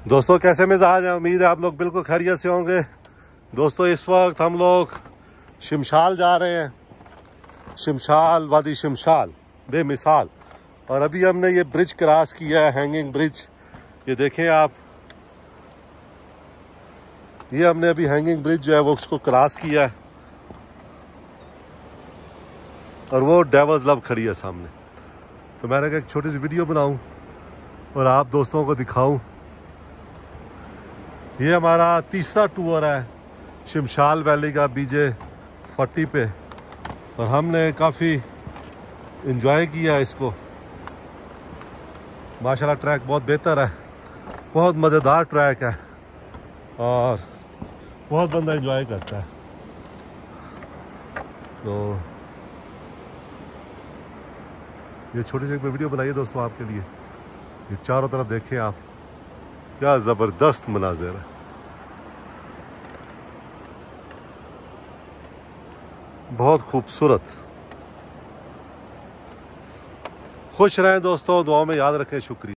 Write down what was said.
दोस्तों कैसे मिजाज है? उम्मीद है आप लोग बिल्कुल खैरियत से होंगे। दोस्तों इस वक्त हम लोग शिमशाल जा रहे हैं। शिमशाल, वादी शिमशाल बेमिसाल। और अभी हमने ये ब्रिज क्रॉस किया है, हैंगिंग ब्रिज। ये देखें आप, ये हमने अभी हैंगिंग ब्रिज जो है वो उसको क्रॉस किया है। और वो डेविल्स लव खड़ी है सामने। तो मैंने कहा एक छोटी सी वीडियो बनाऊं और आप दोस्तों को दिखाऊं। ये हमारा तीसरा टूर है शिमशाल वैली का BJ40 पे, और हमने काफ़ी इन्जॉय किया इसको। माशाल्लाह ट्रैक बहुत बेहतर है, बहुत मज़ेदार ट्रैक है और बहुत बंदा इन्जॉय करता है। तो ये छोटी सी एक वीडियो बनाइए दोस्तों आपके लिए। ये चारों तरफ देखें आप, क्या ज़बरदस्त मनाज़िर है। बहुत खूबसूरत। खुश रहें दोस्तों, दुआओं में याद रखें। शुक्रिया।